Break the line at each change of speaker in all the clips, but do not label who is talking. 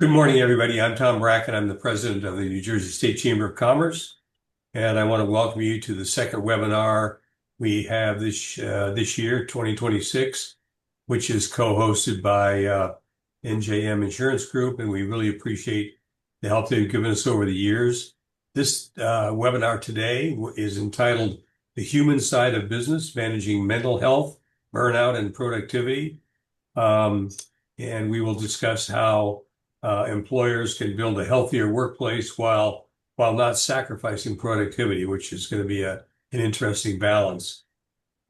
Good morning, everybody. I'm Tom Bracken. I'm the president of the New Jersey State Chamber of Commerce, and I want to welcome you to the second webinar we have this year, 2026, which is co-hosted by NJM Insurance Group, and we really appreciate the help they've given us over the years. This webinar today is entitled "The Human Side of Business: Managing Mental Health, Burnout, and Productivity," um, and we will discuss how employers can build a healthier workplace while not sacrificing productivity, which is going to be an interesting balance.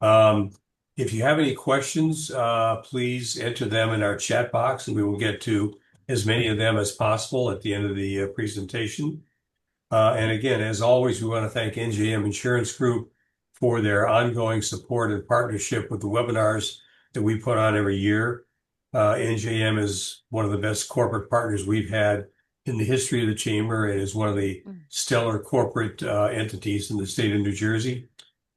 Um, if you have any questions, please enter them in our chat box, and we will get to as many of them as possible at the end of the presentation. And again, as always, we want to thank NJM Insurance Group for their ongoing support and partnership with the webinars that we put on every year. NJM is one of the best corporate partners we've had in the history of the Chamber and is one of the stellar corporate entities in the state of New Jersey.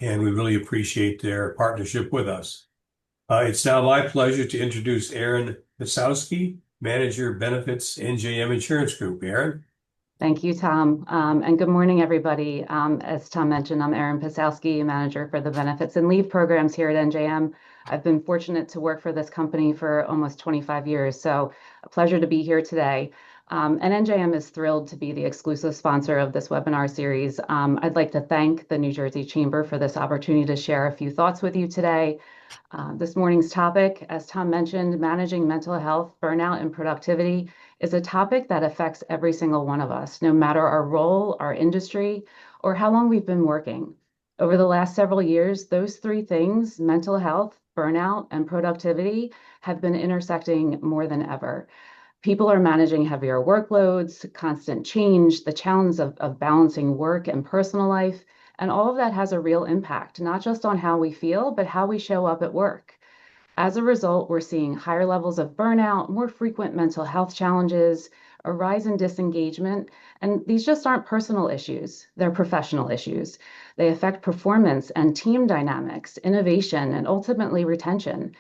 And we really appreciate their partnership with us. It's now my pleasure to introduce Erin Pisowski, Manager Benefits, NJM Insurance Group. Erin?
Thank you, Tom. And good morning, everybody. As Tom mentioned, I'm Erin Pisowski, Manager for the Benefits and Leave Programs here at NJM. I've been fortunate to work for this company for almost 25 years, so a pleasure to be here today. And NJM is thrilled to be the exclusive sponsor of this webinar series. I'd like to thank the New Jersey Chamber for this opportunity to share a few thoughts with you today. This morning's topic, as Tom mentioned, managing mental health, burnout, and productivity, is a topic that affects every single one of us, no matter our role, our industry, or how long we've been working. Over the last several years, those three things, mental health, burnout, and productivity, have been intersecting more than ever. People are managing heavier workloads, constant change, the challenge of balancing work and personal life, and all of that has a real impact, not just on how we feel, but how we show up at work. As a result, we're seeing higher levels of burnout, more frequent mental health challenges, a rise in disengagement, and these just aren't personal issues, they're professional issues. They affect performance and team dynamics, innovation, and ultimately retention.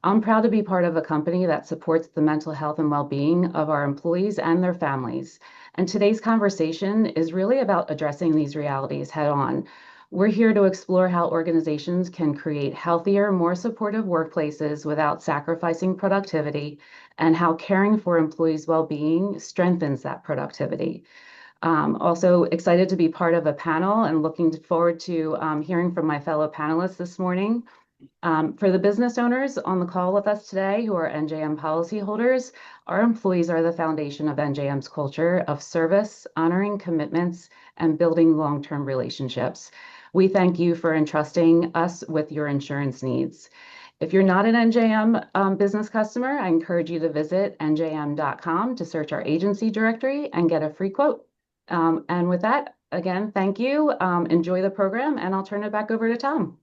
I'm proud to be part of a company that supports the mental health and well-being of our employees and their families. And today's conversation is really about addressing these realities head on. We're here to explore how organizations can create healthier, more supportive workplaces without sacrificing productivity, and how caring for employees' well-being strengthens that productivity. Also excited to be part of a panel and looking forward to hearing from my fellow panelists this morning. For the business owners on the call with us today who are NJM policyholders, our employees are the foundation of NJM's culture of service, honoring commitments, and building long-term relationships. We thank you for entrusting us with your insurance needs. If you're not an NJM business customer, I encourage you to visit njm.com to search our agency directory and get a free quote. And with that, again, thank you. Enjoy the program, and I'll turn it back over to Tom.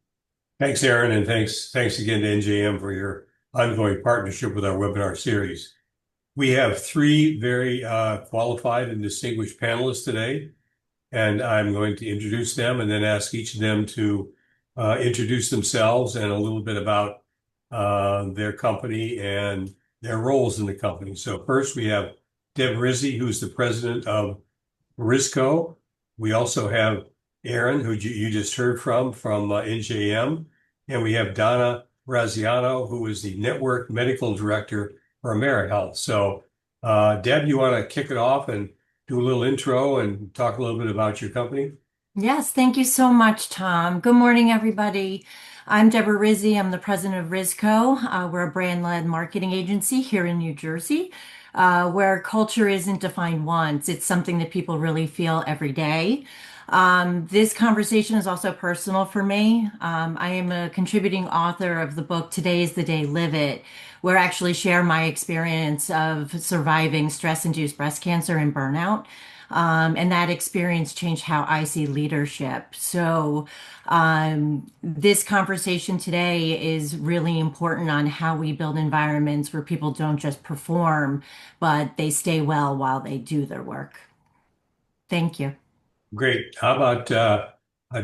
Thanks, Erin, and thanks again to NJM for your ongoing partnership with our webinar series. We have three very qualified and distinguished panelists today, and I'm going to introduce them and then ask each of them to introduce themselves and a little bit about their company and their roles in the company. So first we have Deb Rizzi, who's the president of Risco. We also have Erin, who you just heard from NJM, and we have Donna Graziano, who is the Network Medical Director for AmeriHealth. So, Deb, you want to kick it off and do a little intro and talk a little bit about your company?
Yes, thank you so much, Tom. Good morning, everybody. I'm Deborah Rizzi. I'm the president of Risco. We're a brand-led marketing agency here in New Jersey, where culture isn't defined once. It's something that people really feel every day. This conversation is also personal for me. I am a contributing author of the book Today is the Day, Live It, where I actually share my experience of surviving stress-induced breast cancer and burnout. And that experience changed how I see leadership. So this conversation today is really important on how we build environments where people don't just perform, but they stay well while they do their work. Thank you.
Great. How about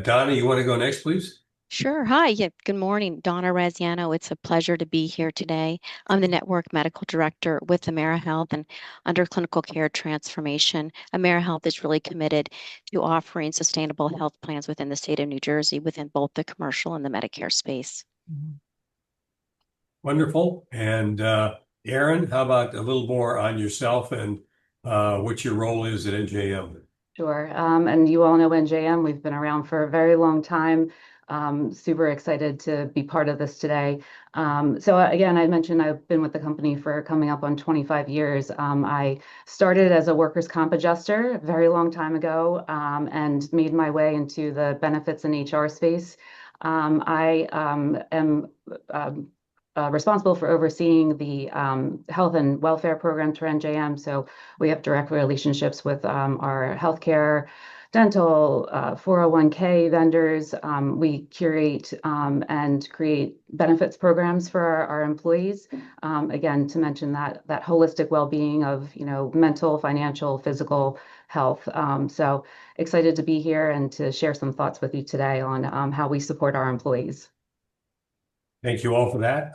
Donna? You want to go next, please?
Sure. Hi. Yeah. Good morning, Donna Raziano. It's a pleasure to be here today. I'm the Network Medical Director with AmeriHealth and under Clinical Care Transformation. AmeriHealth is really committed to offering sustainable health plans within the state of New Jersey within both the commercial and the Medicare space.
Wonderful. And Aaron, how about a little more on yourself and what your role is at NJM?
Sure. And you all know NJM, we've been around for a very long time. Super excited to be part of this today. Again, I mentioned I've been with the company for coming up on 25 years. I started as a workers' comp adjuster a very long time ago, and made my way into the benefits and HR space. I am responsible for overseeing the health and welfare programs for NJM. So we have direct relationships with our healthcare, dental, 401k vendors. We curate and create benefits programs for our employees. Again, to mention that holistic well-being of mental, financial, physical health. So excited to be here and to share some thoughts with you today on how we support our employees.
Thank you all for that.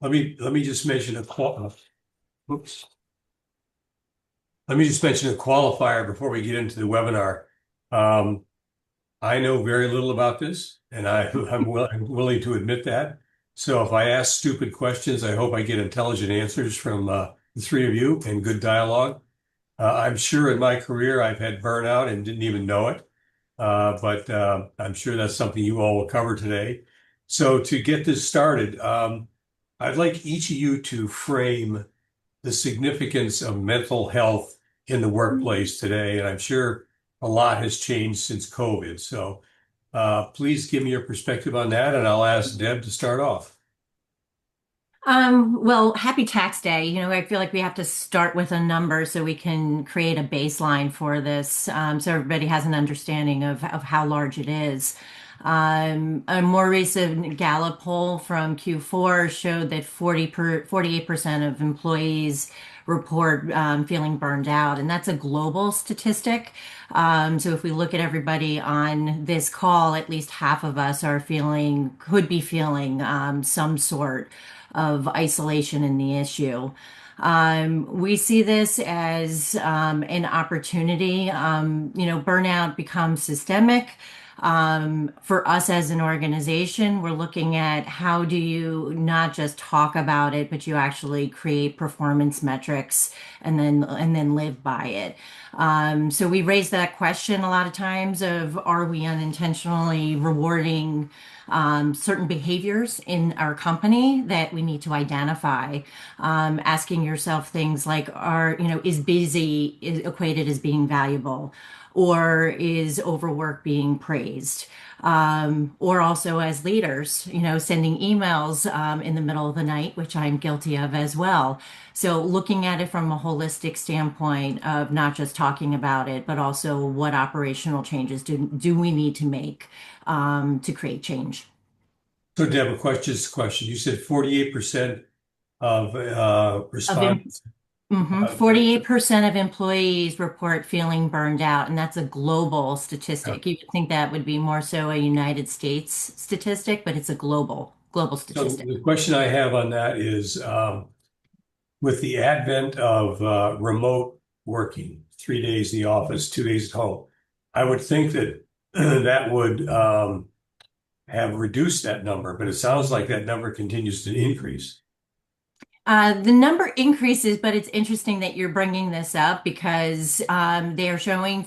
Let me just mention oops. Let me just mention a qualifier before we get into the webinar. I know very little about this, and I'm willing to admit that. So if I ask stupid questions, I hope I get intelligent answers from the three of you and good dialogue. I'm sure in my career I've had burnout and didn't even know it, but I'm sure that's something you all will cover today. So to get this started, I'd like each of you to frame the significance of mental health in the workplace today. And I'm sure a lot has changed since COVID. So please give me your perspective on that, and I'll ask Deb to start off.
Well, happy tax day. I feel like we have to start with a number so we can create a baseline for this, so everybody has an understanding of how large it is. A more recent Gallup poll from Q4 showed that 48% of employees report feeling burned out, and that's a global statistic. So if we look at everybody on this call, at least half of us could be feeling some sort of isolation in the issue. We see this as an opportunity. Burnout becomes systemic. For us as an organization, we're looking at how do you not just talk about it, but you actually create performance metrics and then live by it. So we raise that question a lot of times of, are we unintentionally rewarding certain behaviors in our company that we need to identify? Asking yourself things like, is busy is equated as being valuable? Or is overwork being praised? Or also as leaders, sending emails in the middle of the night, which I'm guilty of as well. So looking at it from a holistic standpoint of not just talking about it, but also what operational changes do we need to make to create change?
So Deb, just a question. You said 48% of
Of em-
respondents.
48% of employees report feeling burned out, and that's a global statistic. You would think that would be more so a United States statistic, but it's a global
So
statistic.
the question I have on that is, with the advent of remote working, 3 days in the office, 2 days at home, I would think that that would have reduced that number, but it sounds like that number continues to increase.
The number increases, but it's interesting that you're bringing this up because they are showing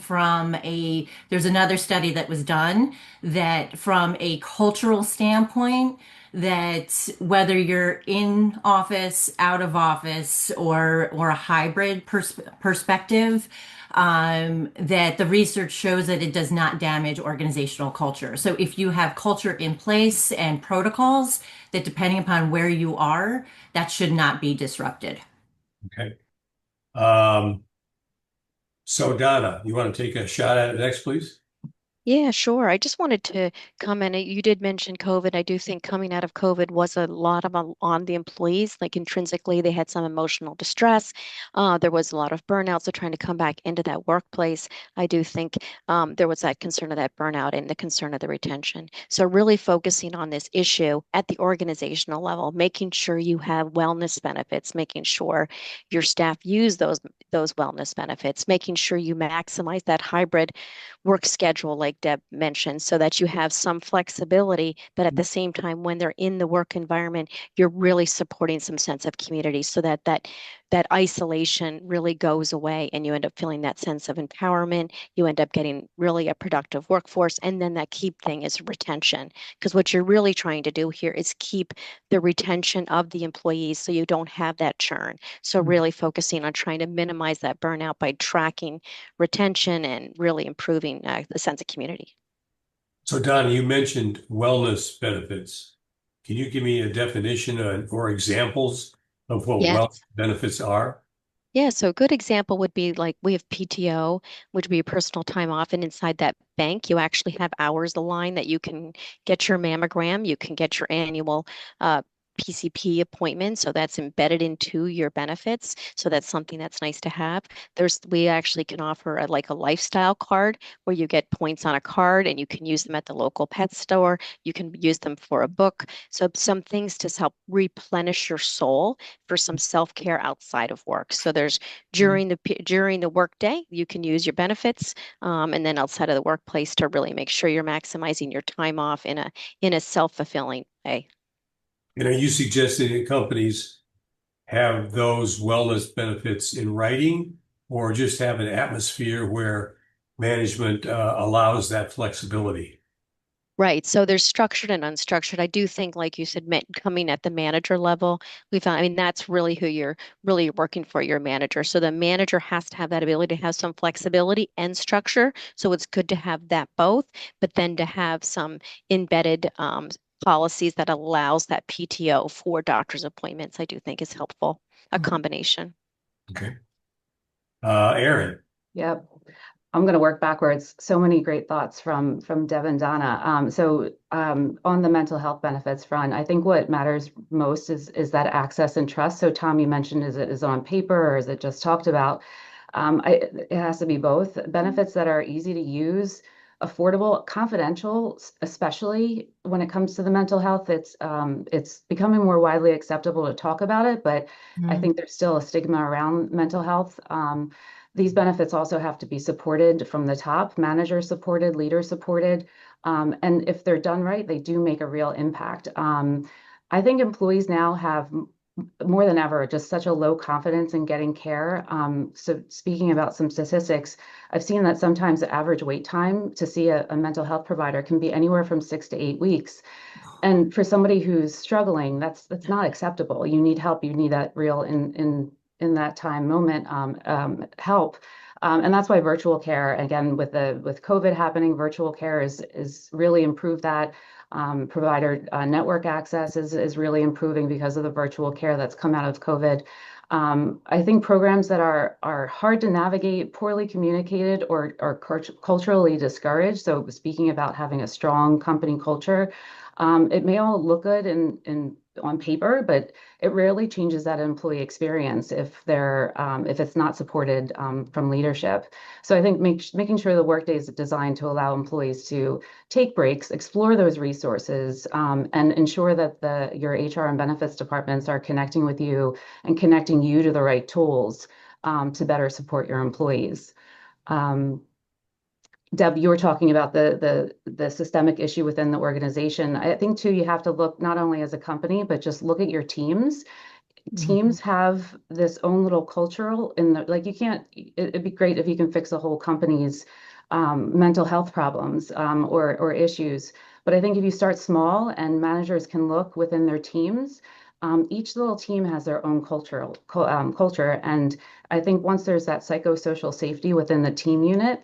there's another study that was done that from a cultural standpoint, that whether you're in office, out of office, or a hybrid perspective, that the research shows that it does not damage organizational culture. So if you have culture in place and protocols, that depending upon where you are, that should not be disrupted.
Okay. So Donna, you want to take a shot at it next, please?
Yeah, sure. I just wanted to comment. You did mention COVID. I do think coming out of COVID was a lot of on the employees. Like intrinsically, they had some emotional distress. There was a lot of burnout. So trying to come back into that workplace, I do think there was that concern of that burnout and the concern of the retention. So really focusing on this issue at the organizational level, making sure you have wellness benefits, making sure your staff use those wellness benefits, making sure you maximize that hybrid work schedule, like Deb mentioned, so that you have some flexibility, but at the same time, when they're in the work environment, you're really supporting some sense of community so that that isolation really goes away and you end up feeling that sense of empowerment. You end up getting really a productive workforce. And then that key thing is retention, because what you're really trying to do here is keep the retention of the employees so you don't have that churn. So really focusing on trying to minimize that burnout by tracking retention and really improving the sense of community.
So Don, you mentioned wellness benefits. Can you give me a definition or examples of what
Yes.
wellness benefits are?
Yeah, so a good example would be like we have PTO, which would be personal time off, and inside that bank, you actually have hours aligned that you can get your mammogram, you can get your annual PCP appointment, so that's embedded into your benefits. So that's something that's nice to have. We actually can offer like a lifestyle card where you get points on a card and you can use them at the local pet store. You can use them for a book. So some things to help replenish your soul for some self-care outside of work. So there's during the workday, you can use your benefits, and then outside of the workplace to really make sure you're maximizing your time off in a self-fulfilling way.
And are you suggesting that companies have those wellness benefits in writing or just have an atmosphere where management allows that flexibility?
Right. So there's structured and unstructured. I do think, like you said, coming at the manager level, we found, I mean, that's really who you're really working for, your manager. So the manager has to have that ability to have some flexibility and structure. So it's good to have that both, but then to have some embedded policies that allows that PTO for doctor's appointments, I do think is helpful, a combination.
Okay. Aaron.
Yep. I'm going to work backwards. So many great thoughts from Deb and Donna. On the mental health benefits front, I think what matters most is that access and trust. So Tom, you mentioned, is it on paper or is it just talked about? It has to be both. Benefits that are easy to use, affordable, confidential, especially when it comes to the mental health. It's becoming more widely acceptable to talk about it, but I think there's still a stigma around mental health. These benefits also have to be supported from the top, manager supported, leader supported. And if they're done right, they do make a real impact. I think employees now have more than ever just such a low confidence in getting care. So speaking about some statistics, I've seen that sometimes the average wait time to see a mental health provider can be anywhere from 6 to 8 weeks. And for somebody who's struggling, that's not acceptable. You need help. You need that real in that time moment help. And that's why virtual care, again, with COVID happening, virtual care is really improved that. Provider network access is really improving because of the virtual care that's come out of COVID. I think programs that are hard to navigate, poorly communicated, or culturally discouraged. So speaking about having a strong company culture, it may all look good in on paper, but it rarely changes that employee experience if it's not supported from leadership. So I think making sure the workday is designed to allow employees to take breaks, explore those resources, and ensure that your HR and benefits departments are connecting with you and connecting you to the right tools to better support your employees. Deb, you were talking about the systemic issue within the organization. I think too, you have to look not only as a company, but just look at your teams. Teams have this own little cultural like you can't, it'd be great if you can fix a whole company's mental health problems or issues. But I think if you start small and managers can look within their teams, each little team has their own culture. And I think once there's that psychosocial safety within the team unit,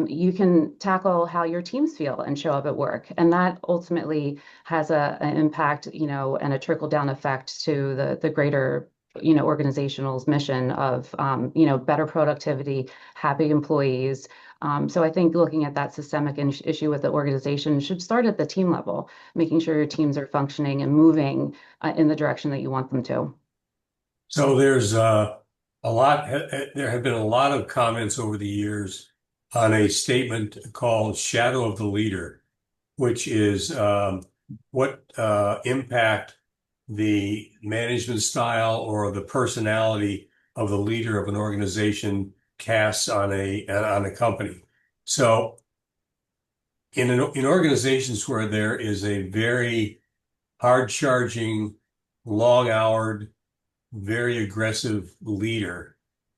you can tackle how your teams feel and show up at work. And that ultimately has an impact, and a trickle down effect to the greater, organizational's mission of, better productivity, happy employees, So I think looking at that systemic issue with the organization should start at the team level, making sure your teams are functioning and moving in the direction that you want them to.
So there's there have been a lot of comments over the years on a statement called shadow of the leader, which is what impact the management style or the personality of the leader of an organization casts on a company. So in organizations where there is a very hard-charging, long-houred, very aggressive leader,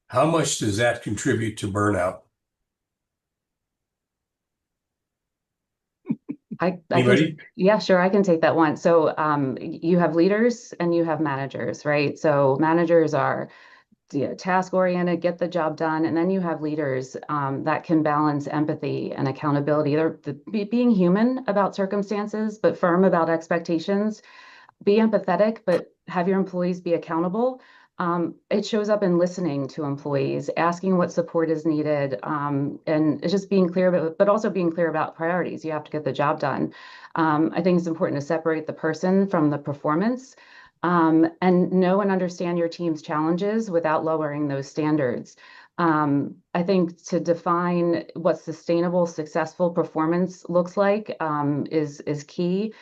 how much does that contribute to burnout? Anybody?
Yeah, sure, I can take that one. So you have leaders and you have managers, right? So managers are task oriented, get the job done, and then you have leaders that can balance empathy and accountability. They're being human about circumstances, but firm about expectations. Be empathetic, but have your employees be accountable. It shows up in listening to employees, asking what support is needed, and it's just being clear, but also being clear about priorities. You have to get the job done. I think it's important to separate the person from the performance, and know and understand your team's challenges without lowering those standards. I think to define what sustainable, successful performance looks like is key.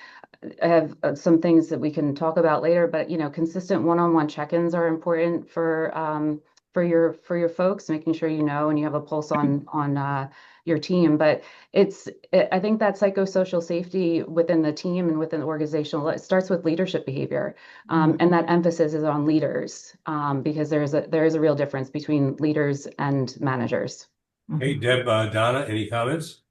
I have some things that we can talk about later, but consistent one-on-one check-ins are important for your folks, making sure you know and you have a pulse on your team. But I think that psychosocial safety within the team and within the organizational, it starts with leadership behavior, and that emphasis is on leaders, because there is a real difference between leaders and managers.
Hey, Deb, Donna, any comments?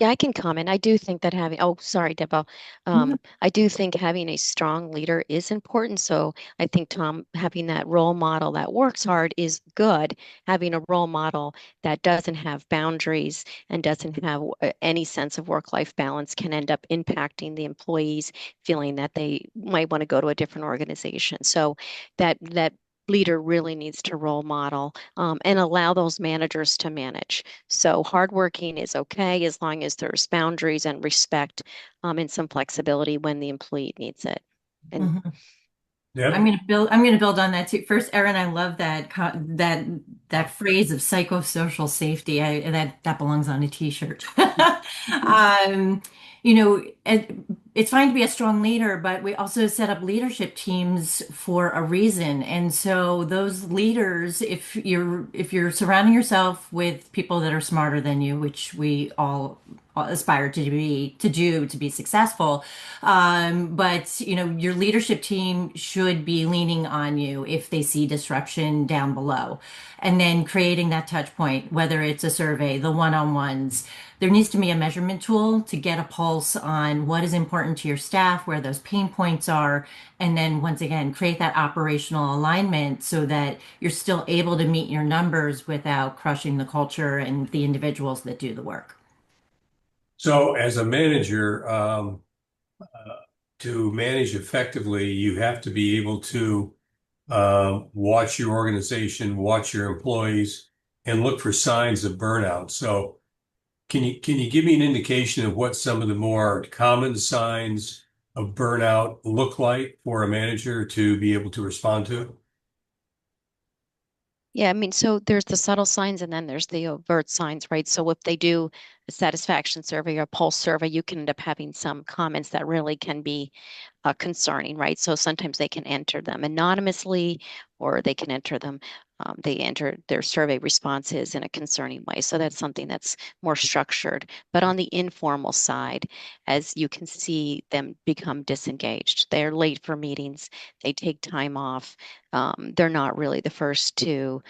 Yeah, I can comment. I do think that oh, sorry, Deborah. I do think having a strong leader is important. So I think, Tom, having that role model that works hard is good. Having a role model that doesn't have boundaries and doesn't have any sense of work-life balance can end up impacting the employees, feeling that they might want to go to a different organization. So that leader really needs to role model and allow those managers to manage. So hardworking is okay as long as there's boundaries and respect and some flexibility when the employee needs it. And
Deb?
I'm going to build on that too. First, Erin, I love that phrase of psychosocial safety. That belongs on a t-shirt. Um, it's fine to be a strong leader, but we also set up leadership teams for a reason. And so those leaders, if you're surrounding yourself with people that are smarter than you, which we all aspire to be successful, but your leadership team should be leaning on you if they see disruption down below, and then creating that touch point, whether it's a survey, the one-on-ones. There needs to be a measurement tool to get a pulse on what is important to your staff, where those pain points are, and then once again, create that operational alignment so that you're still able to meet your numbers without crushing the culture and the individuals that do the work.
So as a manager, to manage effectively, you have to be able to watch your organization, watch your employees, and look for signs of burnout. So can you give me an indication of what some of the more common signs of burnout look like for a manager to be able to respond to?
yeah, I mean, so there's the subtle signs and then there's the overt signs, right? So if they do a satisfaction survey or a pulse survey, you can end up having some comments that really can be concerning, right? So sometimes they can enter them anonymously or they can enter them, they enter their survey responses in a concerning way. So that's something that's more structured. But on the informal side, as you can see them become disengaged, they're late for meetings, they take time off, they're not really the first to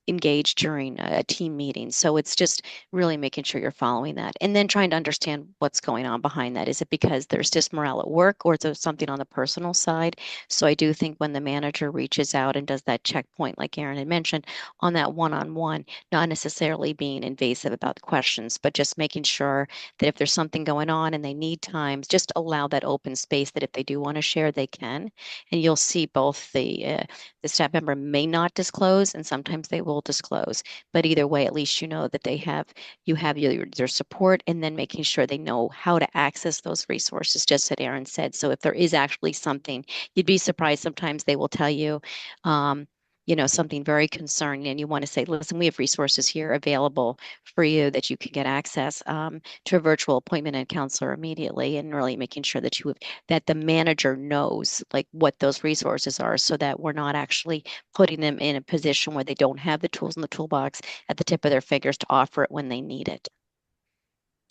engage during a team meeting. So it's just really making sure you're following that and then trying to understand what's going on behind that. Is it because there's dismorale at work or is there something on the personal side? So I do think when the manager reaches out and does that checkpoint, like Erin had mentioned, on that one-on-one, not necessarily being invasive about the questions, but just making sure that if there's something going on and they need times, just allow that open space that if they do want to share, they can. And you'll see both the staff member may not disclose and sometimes they will will disclose. But either way, at least you know that you have their support, and then making sure they know how to access those resources, just as Erin said. So if there is actually something, you'd be surprised. Sometimes they will tell you, something very concerning, and you want to say, listen, we have resources here available for you that you can get access to a virtual appointment and counselor immediately, and really making sure that the manager knows like what those resources are, so that we're not actually putting them in a position where they don't have the tools in the toolbox at the tip of their fingers to offer it when they need it.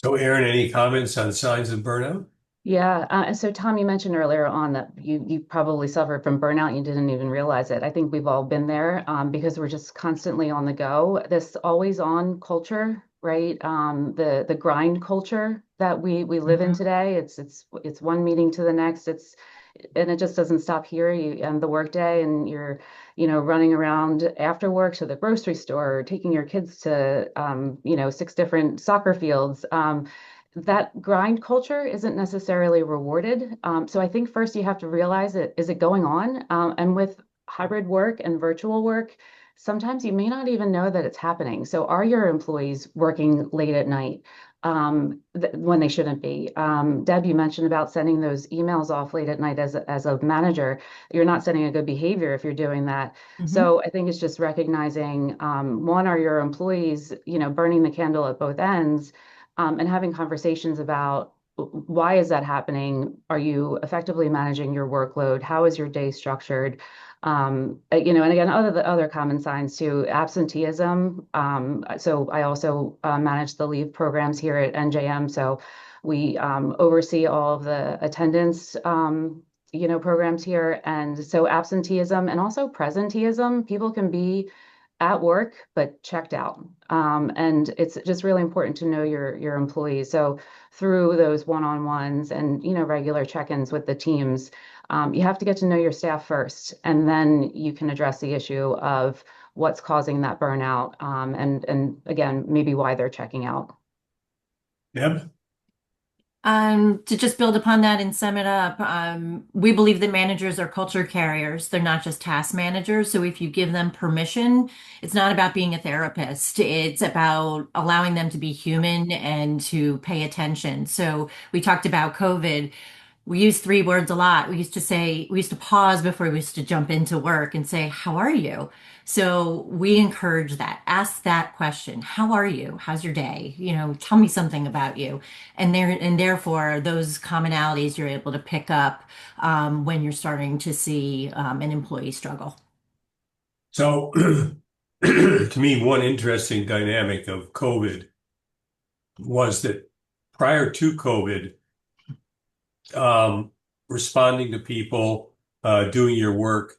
So, Erin, any comments on signs of burnout?
Yeah. So Tom, you mentioned earlier on that you probably suffered from burnout. You didn't even realize it. I think we've all been there because we're just constantly on the go. This always on culture, right? The grind culture that we live in today. It's one meeting to the next. And it just doesn't stop here. You end the workday and you're, running around after work to the grocery store, or taking your kids to, 6 different soccer fields. That grind culture isn't necessarily rewarded. So I think first you have to realize it, is it going on? And with hybrid work and virtual work, sometimes you may not even know that it's happening. So are your employees working late at night when they shouldn't be? Deb, you mentioned about sending those emails off late at night as a manager. You're not setting a good behavior if you're doing that. So I think it's just recognizing, one, are your employees, burning the candle at both ends? And having conversations about why is that happening? Are you effectively managing your workload? How is your day structured? And again, other common signs too, absenteeism. So I also manage the leave programs here at NJM. So we oversee all of the attendance, programs here. And so absenteeism and also presenteeism, people can be at work, but checked out. And it's just really important to know your employees. So through those one-on-ones and, regular check-ins with the teams, you have to get to know your staff first, and then you can address the issue of what's causing that burnout. And again, maybe why they're checking out.
Deb?
To just build upon that and sum it up, we believe that managers are culture carriers. They're not just task managers. So if you give them permission, it's not about being a therapist. It's about allowing them to be human and to pay attention. So we talked about COVID. We use 3 words a lot. We used to pause before we used to jump into work and say, how are you? So we encourage that. Ask that question. How are you? How's your day? Tell me something about you. And therefore those commonalities you're able to pick up when you're starting to see an employee struggle.
So, to me, one interesting dynamic of COVID was that prior to COVID, responding to people, doing your work,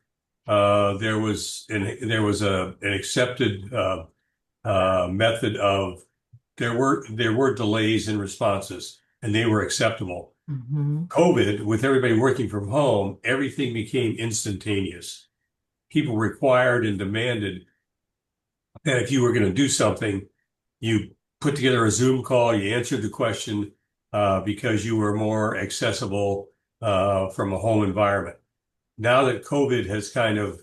there was an accepted method of there were delays in responses, and they were acceptable. COVID, with everybody working from home, everything became instantaneous. People required and demanded that if you were going to do something, you put together a Zoom call, you answered the question because you were more accessible from a home environment. Now that COVID has kind of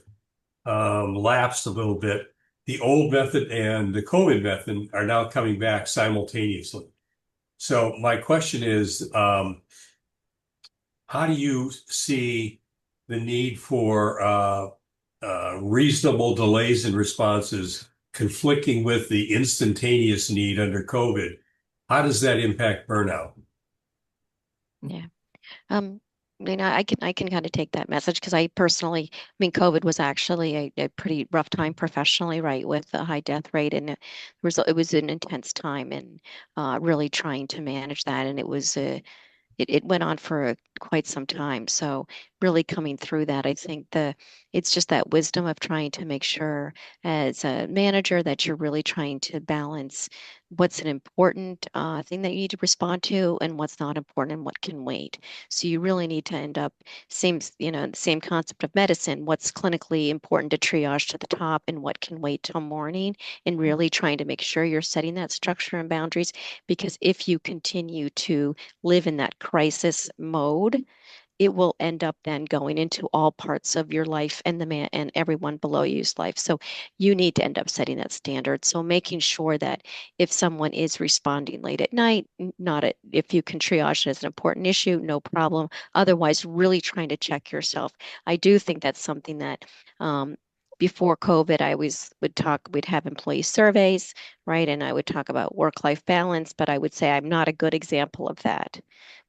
lapsed a little bit, the old method and the COVID method are now coming back simultaneously. So my question is, how do you see the need for reasonable delays in responses conflicting with the instantaneous need under COVID? How does that impact burnout?
Yeah. I can kind of take that message, because I personally, COVID was actually a pretty rough time professionally, right, with the high death rate, and it was an intense time, and really trying to manage that, and it went on for quite some time. So really coming through that, I think it's just that wisdom of trying to make sure as a manager that you're really trying to balance what's an important thing that you need to respond to and what's not important and what can wait. So you really need to end up the same concept of medicine, what's clinically important to triage to the top and what can wait till morning, and really trying to make sure you're setting that structure and boundaries, because if you continue to live in that crisis mode, it will end up then going into all parts of your life and the man and everyone below you's life. So you need to end up setting that standard. So making sure that if someone is responding late at night, not at, if you can triage it as an important issue, no problem. Otherwise, really trying to check yourself. I do think that's something that before COVID, I always would talk, we'd have employee surveys, right? And I would talk about work-life balance, but I would say I'm not a good example of that.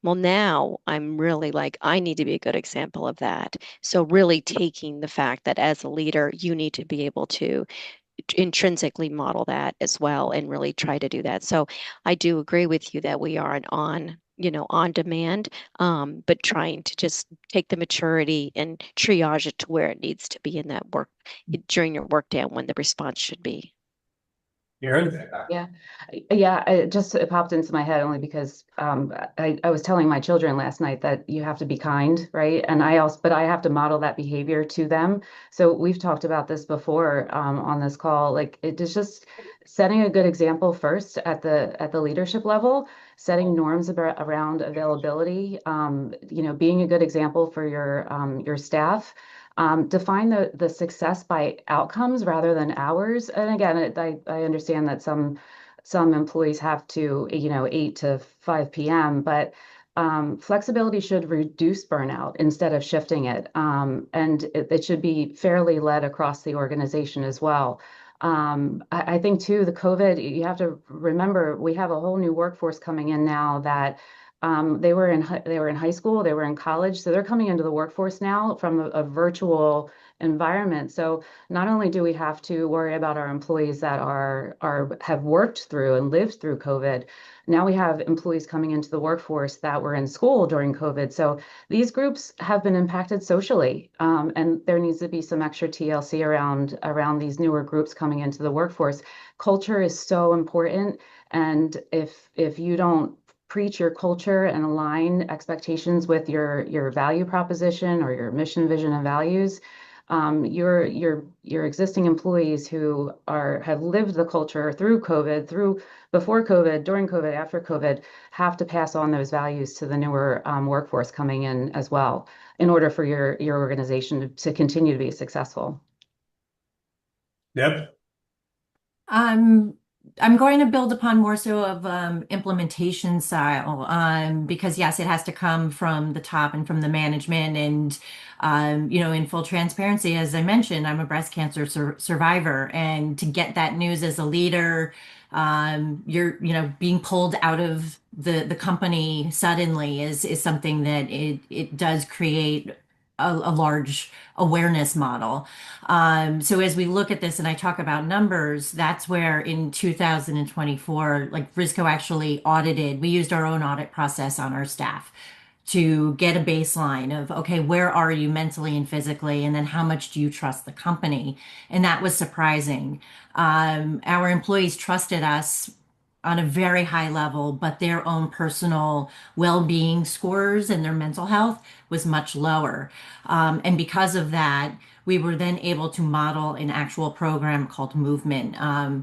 Well, now I'm really like, I need to be a good example of that. So really taking the fact that as a leader, you need to be able to intrinsically model that as well and really try to do that. So I do agree with you that we are an on demand, but trying to just take the maturity and triage it to where it needs to be in that work during your workday and when the response should be.
Aaron?
Yeah, it popped into my head only because I was telling my children last night that you have to be kind, right? And but I have to model that behavior to them. So we've talked about this before on this call. Like it is just setting a good example first at the leadership level, setting norms around availability. Being a good example for your staff. Define the success by outcomes rather than hours. And again, I understand that some employees have to, 8 to 5 p.m., but flexibility should reduce burnout instead of shifting it. And it should be fairly led across the organization as well. I think too, the COVID, you have to remember we have a whole new workforce coming in now that they were in high school, they were in college, so they're coming into the workforce now from a virtual environment. So not only do we have to worry about our employees that have worked through and lived through COVID, now we have employees coming into the workforce that were in school during COVID. So these groups have been impacted socially, and there needs to be some extra TLC around these newer groups coming into the workforce. Culture is so important, and if you don't preach your culture and align expectations with your value proposition or your mission, vision, and values, your existing employees who have lived the culture through COVID, through before COVID, during COVID, after COVID, have to pass on those values to the newer workforce coming in as well, in order for your organization to continue to be successful.
Deb?
I'm going to build upon more so of implementation style, because yes, it has to come from the top and from the management. And in full transparency, as I mentioned, I'm a breast cancer survivor, and to get that news as a leader, you're being pulled out of the company suddenly is something that it does create a large awareness model. So as we look at this and I talk about numbers, that's where in 2024, like Risco actually audited, we used our own audit process on our staff to get a baseline of, okay, where are you mentally and physically? And then how much do you trust the company? And that was surprising. Our employees trusted us on a very high level, but their own personal well-being scores and their mental health was much lower. And because of that, we were then able to model an actual program called Movement,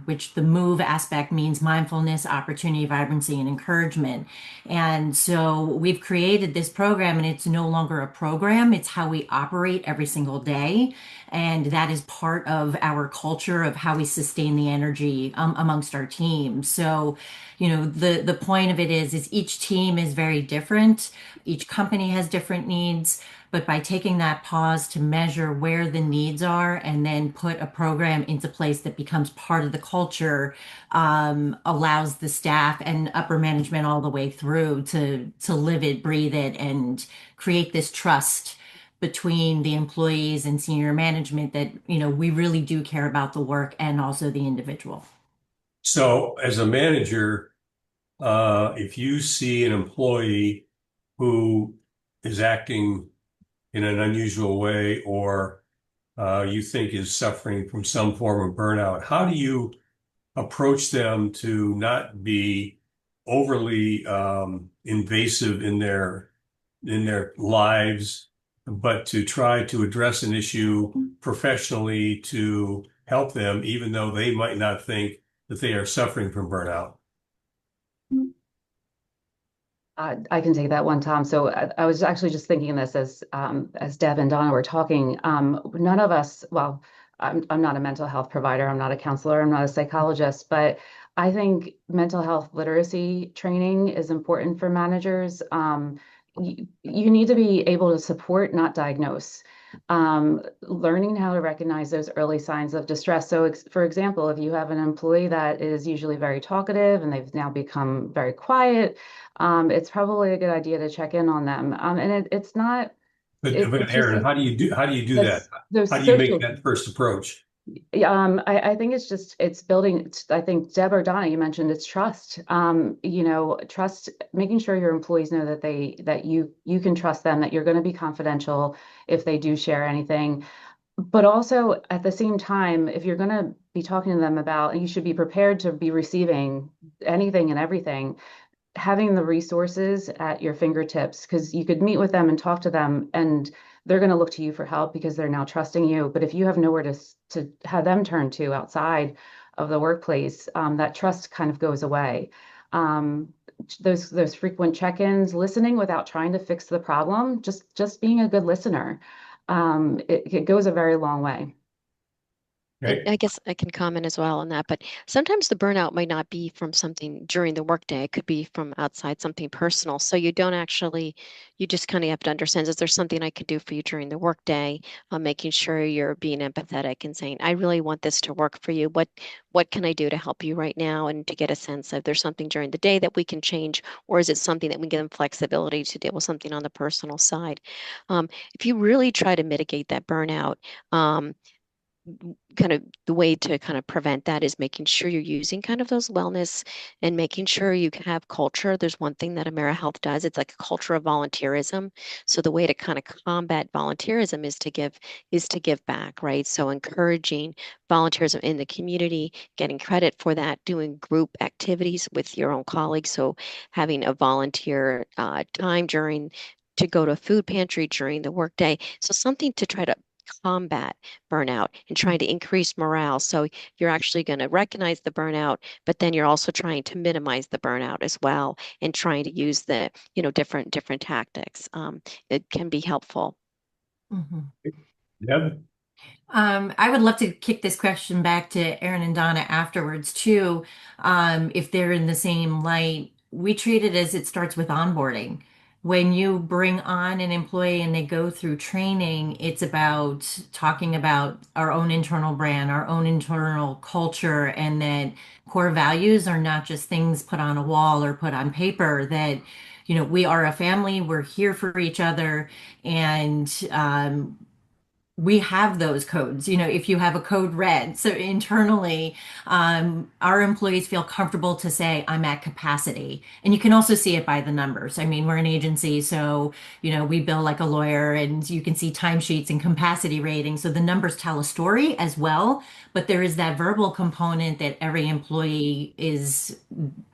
which the move aspect means mindfulness, opportunity, vibrancy, and encouragement. And so we've created this program, and it's no longer a program, it's how we operate every single day. And that is part of our culture of how we sustain the energy amongst our team. So, the point of it is each team is very different. Each company has different needs. But by taking that pause to measure where the needs are and then put a program into place that becomes part of the culture, allows the staff and upper management all the way through to live it, breathe it, and create this trust between the employees and senior management that, we really do care about the work and also the individual.
So as a manager, if you see an employee who is acting in an unusual way or you think is suffering from some form of burnout, how do you approach them to not be overly invasive in their lives, but to try to address an issue professionally to help them, even though they might not think that they are suffering from burnout?
I can take that one, Tom. So I was actually just thinking this as Deb and Donna were talking. None of us, well, I'm not a mental health provider. I'm not a counselor. I'm not a psychologist, but I think mental health literacy training is important for managers. You need to be able to support, not diagnose. Learning how to recognize those early signs of distress. So, for example, if you have an employee that is usually very talkative and they've now become very quiet, it's probably a good idea to check in on them. And it's not,
But
it's just
Aaron, how do you do that?
those
How do you make
social.
that first approach?
I think it's building. I think Deb or Donna, you mentioned it's trust. Trust, making sure your employees know that you can trust them, that you're going to be confidential if they do share anything. But also at the same time, if you're going to be talking to them about, you should be prepared to be receiving anything and everything, having the resources at your fingertips, because you could meet with them and talk to them and they're going to look to you for help because they're now trusting you. But if you have nowhere to have them turn to outside of the workplace, that trust kind of goes away. Um, those frequent check-ins, listening without trying to fix the problem, just being a good listener, it goes a very long way.
Okay.
I guess I can comment as well on that, but sometimes the burnout might not be from something during the workday. It could be from outside, something personal. So you don't actually, you just kind of have to understand, is there something I could do for you during the workday? Making sure you're being empathetic and saying, I really want this to work for you. What can I do to help you right now? And to get a sense of there's something during the day that we can change, or is it something that we give them flexibility to deal with something on the personal side? If you really try to mitigate that burnout, kind of the way to kind of prevent that is making sure you're using kind of those wellness and making sure you have culture. There's one thing that AmeriHealth does. It's like a culture of volunteerism. So the way to kind of combat volunteerism is to give back, right? So encouraging volunteerism in the community, getting credit for that, doing group activities with your own colleagues. So having a volunteer time during to go to a food pantry during the workday. So something to try to combat burnout and trying to increase morale. So you're actually going to recognize the burnout, but then you're also trying to minimize the burnout as well and trying to use the, different tactics. It can be helpful.
Mhm.
Deb?
I would love to kick this question back to Aaron and Donna afterwards too. If they're in the same light, we treat it as it starts with onboarding. When you bring on an employee and they go through training, it's about talking about our own internal brand, our own internal culture, and that core values are not just things put on a wall or put on paper, that, we are a family, we're here for each other, and we have those codes. If you have a code red, so internally, our employees feel comfortable to say, I'm at capacity. And you can also see it by the numbers. I mean, we're an agency, so, we bill like a lawyer and you can see timesheets and capacity ratings. So the numbers tell a story as well. But there is that verbal component that every employee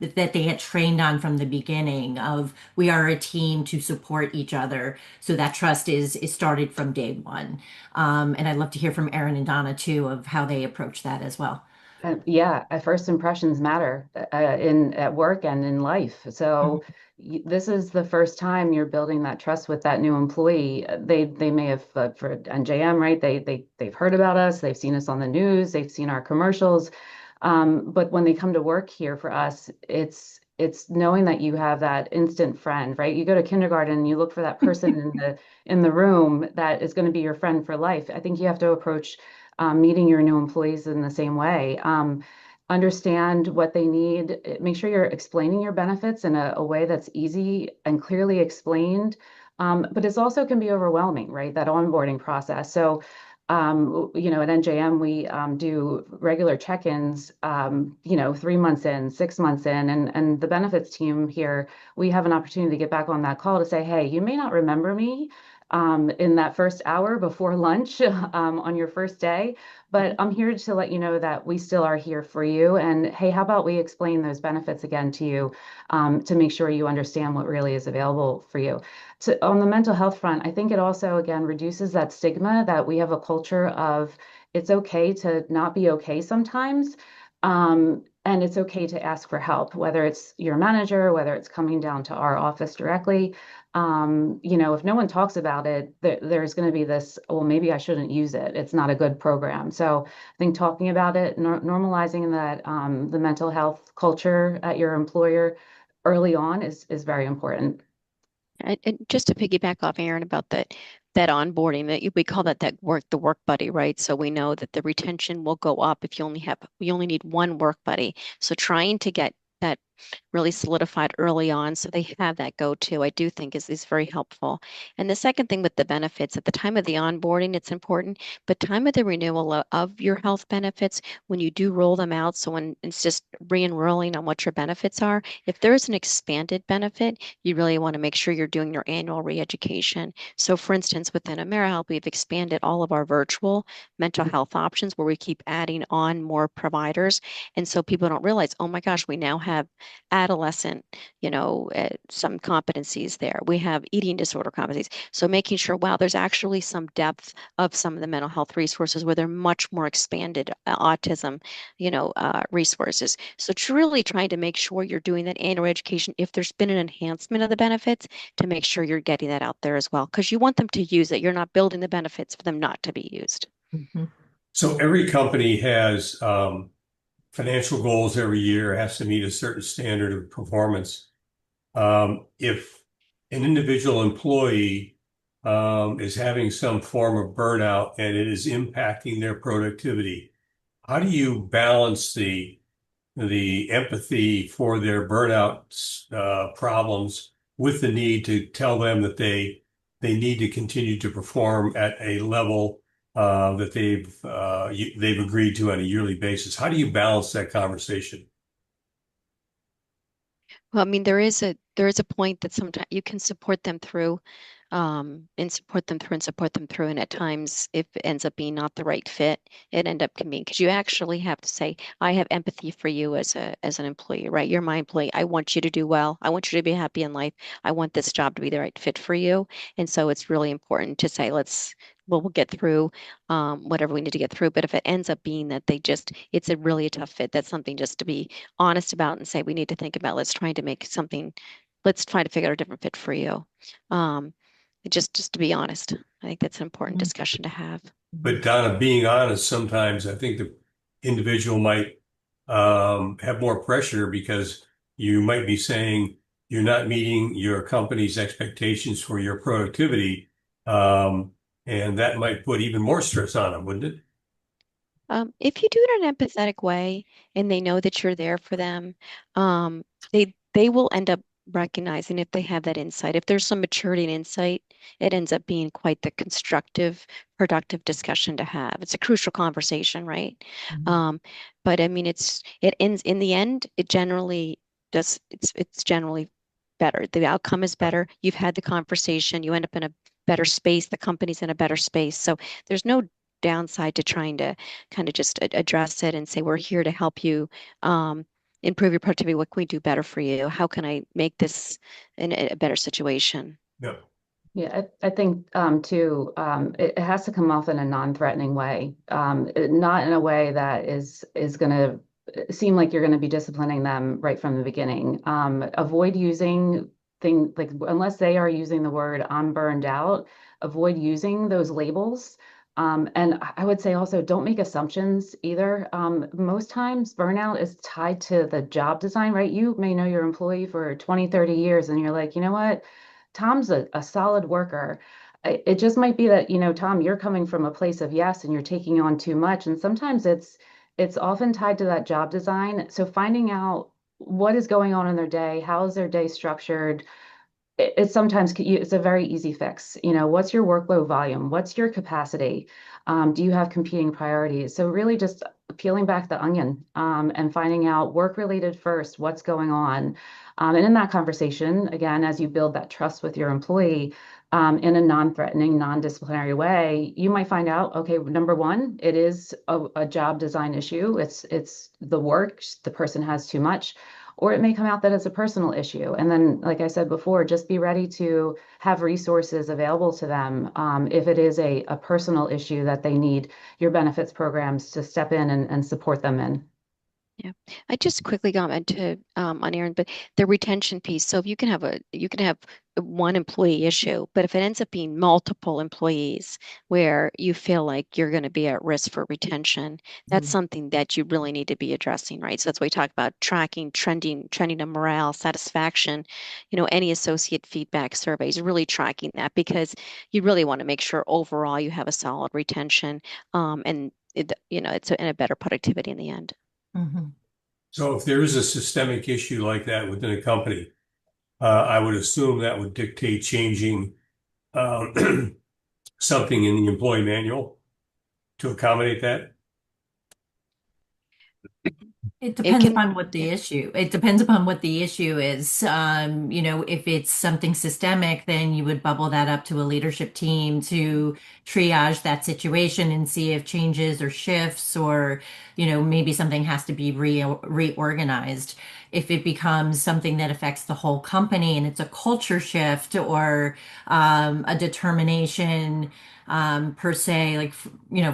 that they had trained on from the beginning of, we are a team to support each other. So that trust is started from day one. And I'd love to hear from Aaron and Donna too of how they approach that as well.
Yeah, first impressions matter in at work and in life. So this is the first time you're building that trust with that new employee. They may have for NJM, right? They've heard about us, they've seen us on the news, they've seen our commercials. But when they come to work here for us, it's knowing that you have that instant friend, right? You go to kindergarten and you look for that person in the room that is going to be your friend for life. I think you have to approach meeting your new employees in the same way. Understand what they need. Make sure you're explaining your benefits in a way that's easy and clearly explained. But it's also can be overwhelming, right? That onboarding process. So, at NJM, we do regular check-ins, 3 months in, 6 months in, and the benefits team here, we have an opportunity to get back on that call to say, hey, you may not remember me, in that first hour before lunch on your first day. But I'm here to let you know that we still are here for you. And hey, how about we explain those benefits again to you to make sure you understand what really is available for you. On the mental health front, I think it also, again, reduces that stigma that we have a culture of it's okay to not be okay sometimes. And it's okay to ask for help, whether it's your manager, whether it's coming down to our office directly. If no one talks about it, there's going to be this, well, maybe I shouldn't use it. It's not a good program. So I think talking about it, normalizing that the mental health culture at your employer early on is very important.
And just to piggyback off Aaron about that onboarding, we call the work buddy, right? So we know that the retention will go up if you only need one work buddy. So trying to get that really solidified early on so they have that go-to, I do think is very helpful. And the second thing with the benefits, at the time of the onboarding, it's important, but time of the renewal of your health benefits, when you do roll them out, so when it's just re-enrolling on what your benefits are, if there's an expanded benefit, you really want to make sure you're doing your annual re-education. So for instance, within AmeriHealth, we've expanded all of our virtual mental health options where we keep adding on more providers. And so people don't realize, oh my gosh, we now have adolescent, some competencies there. We have eating disorder competencies. So making sure, wow, there's actually some depth of some of the mental health resources where they're much more expanded autism, resources. So truly trying to make sure you're doing that annual education. If there's been an enhancement of the benefits, to make sure you're getting that out there as well, because you want them to use it. You're not building the benefits for them not to be used.
Mhm.
So every company has financial goals every year, has to meet a certain standard of performance. If an individual employee is having some form of burnout and it is impacting their productivity, how do you balance the empathy for their burnout problems with the need to tell them that they need to continue to perform at a level that they've agreed to on a yearly basis? How do you balance that conversation?
Well, I mean, there is a point that sometimes you can support them through, and support them through and support them through. And at times, if it ends up being not the right fit, it end up being because you actually have to say, I have empathy for you as an employee, right? You're my employee. I want you to do well. I want you to be happy in life. I want this job to be the right fit for you. And so it's really important to say, we'll get through whatever we need to get through. But if it ends up being that it's a really a tough fit, that's something just to be honest about and say, we need to think about, let's try to figure out a different fit for you. Um, just to be honest, I think that's an important
Mhm.
discussion to have.
But Donna, being honest, sometimes I think the individual might have more pressure because you might be saying you're not meeting your company's expectations for your productivity, and that might put even more stress on them, wouldn't it?
If you do it in an empathetic way and they know that you're there for them, um, they will end up recognizing if they have that insight. If there's some maturity and insight, it ends up being quite the constructive, productive discussion to have. It's a crucial conversation, right?
Mhm.
But I mean, it ends in the end. It generally does. It's generally better. The outcome is better. You've had the conversation. You end up in a better space. The company's in a better space. So there's no downside to trying to kind of just address it and say, we're here to help you improve your productivity. What can we do better for you? How can I make this in a better situation?
No.
Yeah, I think too, it has to come off in a non-threatening way, not in a way that is going to seem like you're going to be disciplining them right from the beginning. Avoid using things like unless they are using the word "I'm burned out," avoid using those labels. And I would say also don't make assumptions either. Most times burnout is tied to the job design, right? You may know your employee for 20, 30 years, and you're like, you know what? Tom's a solid worker. It just might be that, Tom, you're coming from a place of yes and you're taking on too much. And sometimes it's often tied to that job design. So finding out what is going on in their day, how is their day structured, it's sometimes it's a very easy fix. What's your workload volume? What's your capacity? Do you have competing priorities? So really just peeling back the onion and finding out work related first, what's going on. And in that conversation, again, as you build that trust with your employee in a non-threatening, non-disciplinary way, you might find out, okay, number one, it is a job design issue. It's the work, the person has too much. Or it may come out that it's a personal issue. And then, like I said before, just be ready to have resources available to them if it is a personal issue that they need your benefits programs to step in and support them in.
Yeah, I just quickly comment to on Aaron, but the retention piece. So if you can have one employee issue, but if it ends up being multiple employees where you feel like you're going to be at risk for retention, that's
Mhm.
something that you really need to be addressing, right? So that's why we talk about tracking, trending of morale, satisfaction, any associate feedback surveys, really tracking that because you really want to make sure overall you have a solid retention, and it's in a better productivity in the end.
Mhm.
So if there is a systemic issue like that within a company, I would assume that would dictate changing um, something in the employee manual to accommodate that.
It
It
depends
can,
upon what the
yeah.
issue. It depends upon what the issue is. If it's something systemic, then you would bubble that up to a leadership team to triage that situation and see if changes or shifts or, maybe something has to be reorganized. If it becomes something that affects the whole company and it's a culture shift or a determination per se. Like,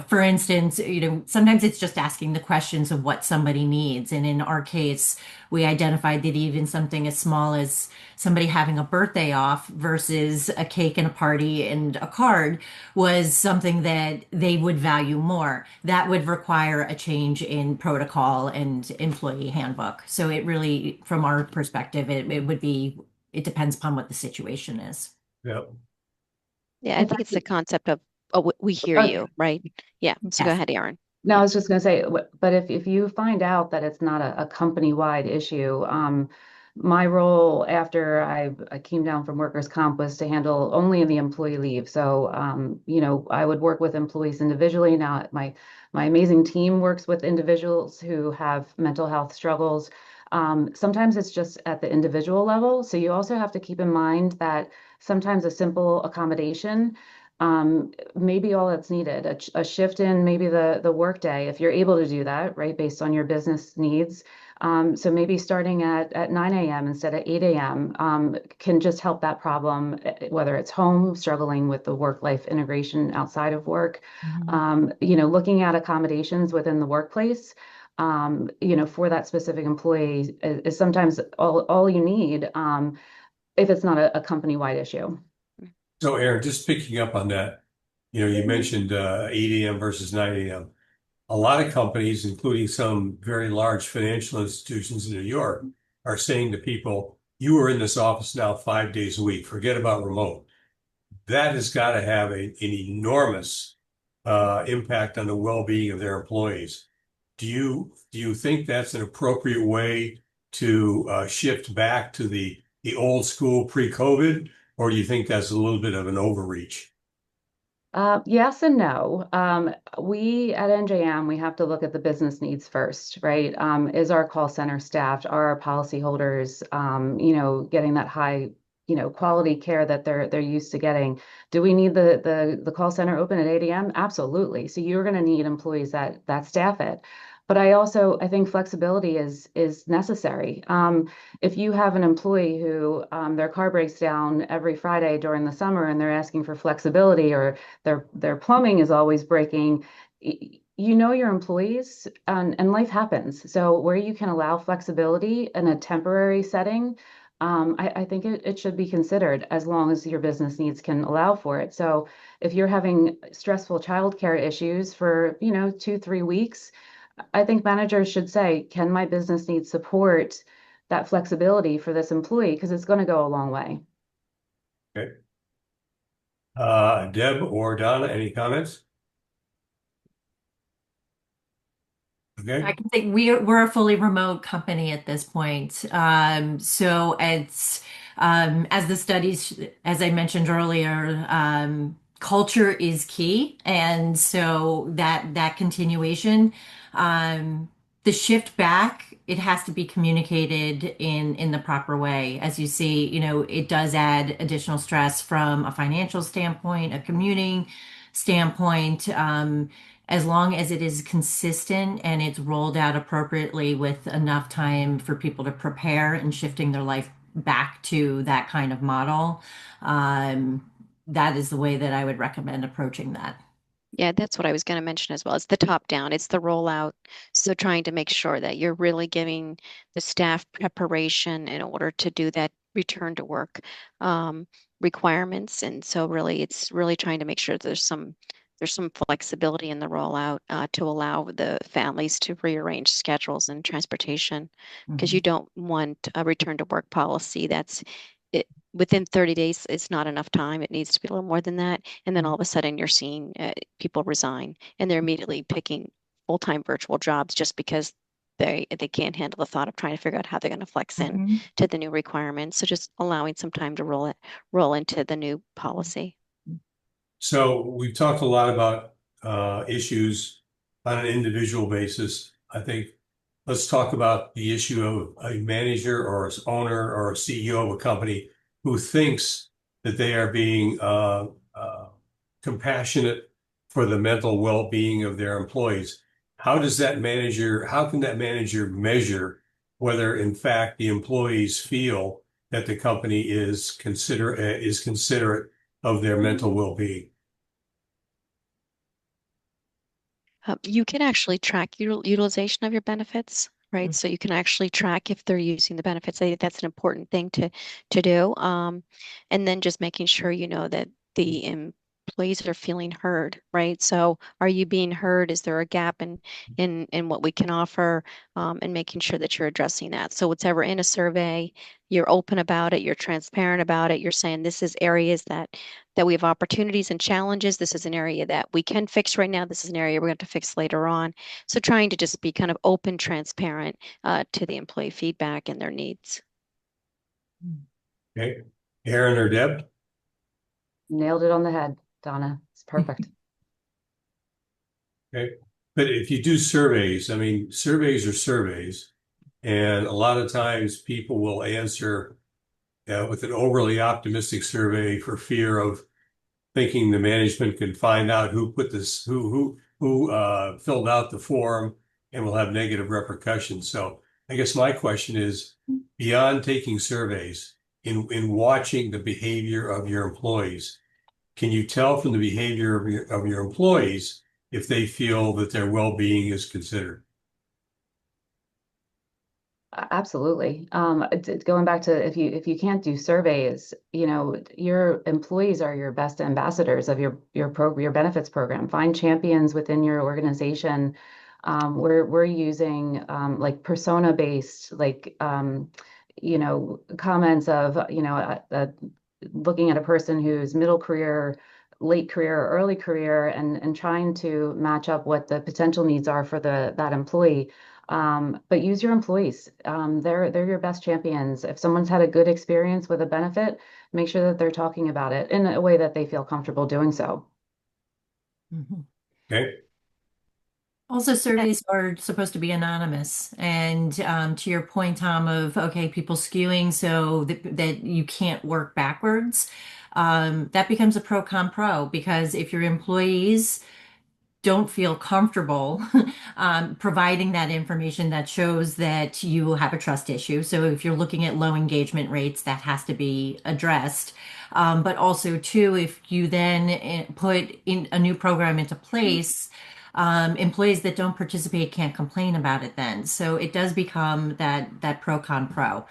for instance, sometimes it's just asking the questions of what somebody needs. And in our case, we identified that even something as small as somebody having a birthday off versus a cake and a party and a card was something that they would value more. That would require a change in protocol and employee handbook. So it really, from our perspective, it would be, it depends upon what the situation is.
Yeah.
Yeah, I
In
think
fact,
it's the concept of, oh, we hear
okay.
you, right? Yeah. So go
Yes.
ahead, Aaron.
No, I
Yeah.
was just going to say, but if you find out that it's not a company-wide issue, my role after I came down from workers' comp was to handle only the employee leave. So, I would work with employees individually. Now, my amazing team works with individuals who have mental health struggles. Sometimes it's just at the individual level. So you also have to keep in mind that sometimes a simple accommodation maybe all that's needed, a shift in maybe the workday, if you're able to do that, right, based on your business needs. So maybe starting at 9 a.m. instead of 8 a.m. Can just help that problem, whether it's home, struggling with the work-life integration outside of work,
Mhm.
looking at accommodations within the workplace. For that specific employee is sometimes all you need if it's not a company-wide issue.
So Aaron, just picking up on that, you mentioned 8 a.m. versus 9 a.m. A lot of companies, including some very large financial institutions in New York, are saying to people, you are in this office now 5 days a week. Forget about remote. That has got to have an enormous impact on the well-being of their employees. Do you think that's an appropriate way to shift back to the old school pre-COVID, or do you think that's a little bit of an overreach?
Yes and no. We at NJM, we have to look at the business needs first, right? Is our call center staffed? Are our policyholders, getting that high, quality care that they're used to getting? Do we need the call center open at 8 a.m.? Absolutely. So you're going to need employees that staff it. But I think flexibility is necessary. If you have an employee who their car breaks down every Friday during the summer and they're asking for flexibility or their plumbing is always breaking. You know your employees and life happens. So where you can allow flexibility in a temporary setting, I think it should be considered as long as your business needs can allow for it. So if you're having stressful childcare issues for, 2, 3 weeks, I think managers should say, can my business needs support that flexibility for this employee? Because it's going to go a long way.
Okay. Deb or Donna, any comments?
I
Okay.
can think we're a fully remote company at this point. So it's as the studies, as I mentioned earlier, culture is key, and so that continuation, the shift back, it has to be communicated in the proper way. As you see, it does add additional stress from a financial standpoint, a commuting standpoint. As long as it is consistent and it's rolled out appropriately with enough time for people to prepare and shifting their life back to that kind of model, um, that is the way that I would recommend approaching that.
Yeah, that's what I was going to mention as well. It's the top down, it's the rollout. So trying to make sure that you're really giving the staff preparation in order to do that return to work um, requirements. And so really, it's really trying to make sure there's some flexibility in the rollout to allow the families to rearrange schedules and transportation because you
Mhm.
don't want a return to work policy that's it, within 30 days. It's not enough time. It needs to be a little more than that. And then all of a sudden you're seeing people resign and they're immediately picking full-time virtual jobs just because they can't handle the thought of trying to figure out how they're going to flex in
Mhm.
to the new requirements. So just allowing some time to roll into the new policy.
So we've talked a lot about issues on an individual basis. I think let's talk about the issue of a manager or an owner or a CEO of a company who thinks that they are being compassionate for the mental well-being of their employees. How can that manager measure whether in fact the employees feel that the company is considerate of their mental well-being?
You can actually track utilization of your benefits, right?
Mm.
So you can actually track if they're using the benefits. I think that's an important thing to do. And then just making sure you know that the employees are feeling heard, right? So are you being heard? Is there a gap in what we can offer? And making sure that you're addressing that. So whatever in a survey, you're open about it, you're transparent about it, you're saying this is areas that we have opportunities and challenges. This is an area that we can fix right now. This is an area we're going to fix later on. So trying to just be kind of open, transparent to the employee feedback and their needs.
Okay. Aaron or Deb?
Nailed it on the head, Donna. It's perfect.
Okay. But if you do surveys, I mean, surveys are surveys, and a lot of times people will answer with an overly optimistic survey for fear of thinking the management can find out who put this, who filled out the form and will have negative repercussions. So I guess my question is, beyond taking surveys, in watching the behavior of your employees, can you tell from the behavior of your employees if they feel that their well-being is considered?
Absolutely. Going back to if you can't do surveys, your employees are your best ambassadors of your benefits program. Find champions within your organization. We're using like persona based comments of looking at a person who's middle career, late career, or early career, and trying to match up what the potential needs are for that employee. But use your employees. They're your best champions. If someone's had a good experience with a benefit, make sure that they're talking about it in a way that they feel comfortable doing so.
Mhm.
Okay.
Also, surveys are supposed to be anonymous. And to your point, Tom, of okay, people skewing so that you can't work backwards, that becomes a pro-con pro because if your employees don't feel comfortable providing that information that shows that you have a trust issue. So if you're looking at low engagement rates, that has to be addressed. But also, too, if you then put in a new program into place, employees that don't participate can't complain about it then. So it does become that pro con pro.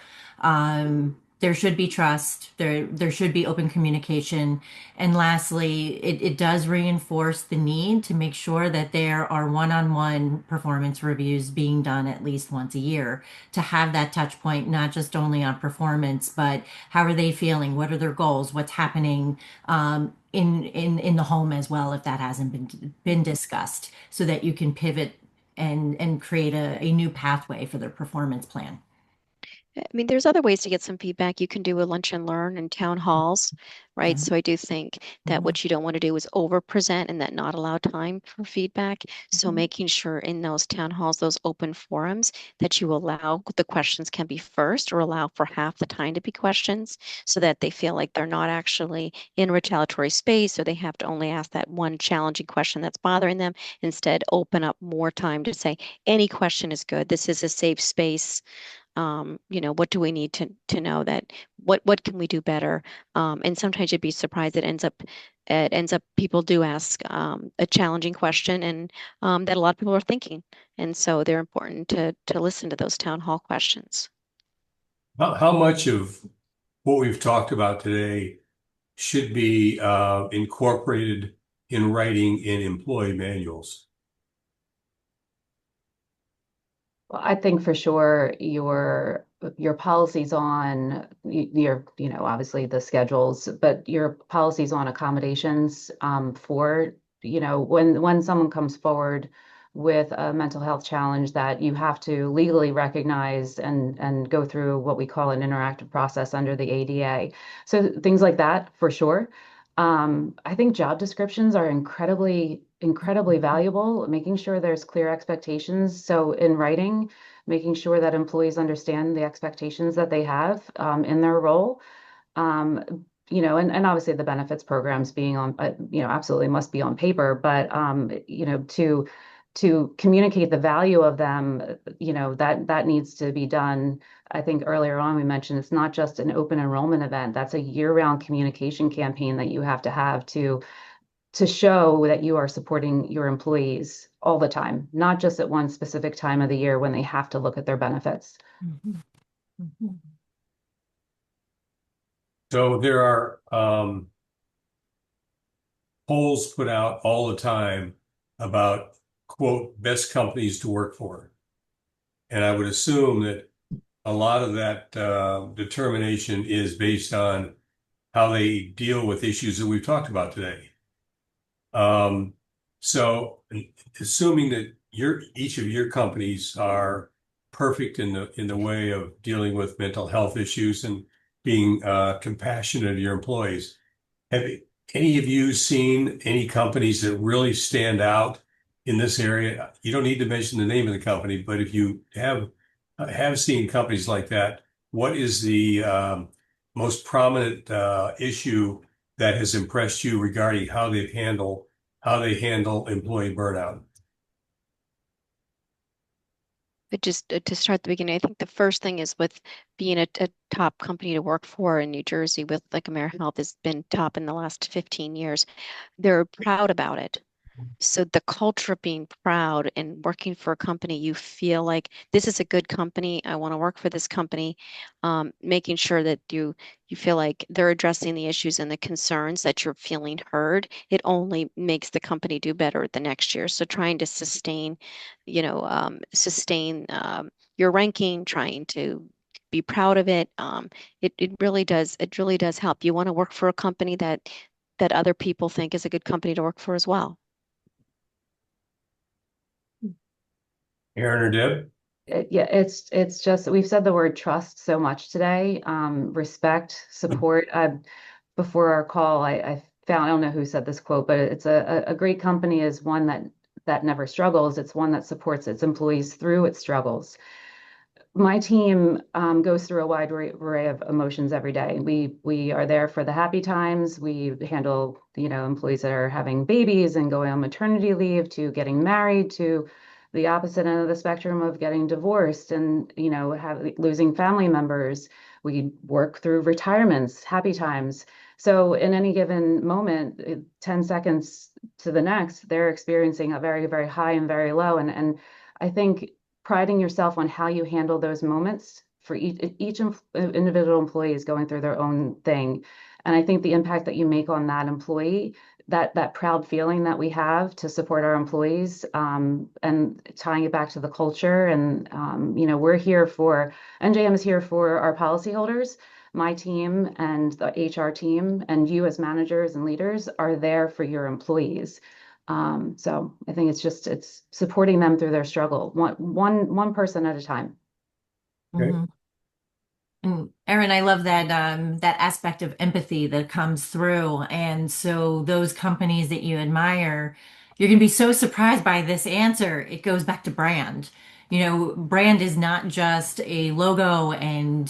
There should be trust. There should be open communication. And lastly, it does reinforce the need to make sure that there are one-on-one performance reviews being done at least once a year to have that touch point, not just only on performance, but how are they feeling? What are their goals? What's happening in the home as well, if that hasn't been discussed, so that you can pivot and create a new pathway for their performance plan.
I mean, there's other ways to get some feedback. You can do a lunch and learn in town halls, right?
Yeah.
So I do think that
Mhm.
what you don't want to do is over present and that not allow time for feedback. So
Mhm.
making sure in those town halls, those open forums, that you allow the questions can be first or allow for half the time to be questions so that they feel like they're not actually in retaliatory space or they have to only ask that one challenging question that's bothering them. Instead, open up more time to say any question is good. This is a safe space what do we need to know that what can we do better? And sometimes you'd be surprised it ends up people do ask a challenging question and that a lot of people are thinking. And so they're important to listen to those town hall questions.
How much of what we've talked about today should be incorporated in writing in employee manuals?
Well, I think for sure your policies on your, obviously the schedules, but your policies on accommodations for, when someone comes forward with a mental health challenge that you have to legally recognize and go through what we call an interactive process under the ADA. So things like that for sure. I think job descriptions are incredibly valuable, making sure there's clear expectations. So in writing, making sure that employees understand the expectations that they have in their role. And obviously the benefits programs being on, absolutely must be on paper, but, to communicate the value of them, that needs to be done. I think earlier on we mentioned it's not just an open enrollment event. That's a year-round communication campaign that you have to show that you are supporting your employees all the time, not just at one specific time of the year when they have to look at their benefits.
Mhm. Mhm.
So there are polls put out all the time about, quote, best companies to work for. And I would assume that a lot of that determination is based on how they deal with issues that we've talked about today. So assuming that each of your companies are perfect in the way of dealing with mental health issues and being compassionate to your employees, have any of you seen any companies that really stand out in this area? You don't need to mention the name of the company, but if you have seen companies like that, what is the most prominent issue that has impressed you regarding how they handle employee burnout?
But just to start at the beginning, I think the first thing is with being a top company to work for in New Jersey with like AmeriHealth has been top in the last 15 years. They're proud about it. So the culture of being proud and working for a company, you feel like this is a good company. I want to work for this company. Making sure that you feel like they're addressing the issues and the concerns that you're feeling heard. It only makes the company do better the next year. So trying to sustain your ranking, trying to be proud of it. It really does help. You want to work for a company that other people think is a good company to work for as well.
Aaron or Deb?
Yeah, it's just we've said the word trust so much today. Respect, support. Before our call, I found, I don't know who said this quote, but it's a great company is one that never struggles. It's one that supports its employees through its struggles. My team goes through a wide array of emotions every day. We are there for the happy times. We handle, employees that are having babies and going on maternity leave to getting married to the opposite end of the spectrum of getting divorced and, losing family members. We work through retirements, happy times. So in any given moment, 10 seconds to the next, they're experiencing a very, very high and very low. And I think priding yourself on how you handle those moments for each individual employee is going through their own thing. And I think the impact that you make on that employee, that proud feeling that we have to support our employees, and tying it back to the culture. And, we're here for, NJM is here for our policyholders. My team and the HR team and you as managers and leaders are there for your employees. So I think it's supporting them through their struggle, one person at a time.
Okay.
Mhm. And Erin, I love that aspect of empathy that comes through. And so those companies that you admire, you're going to be so surprised by this answer. It goes back to brand. Brand is not just a logo and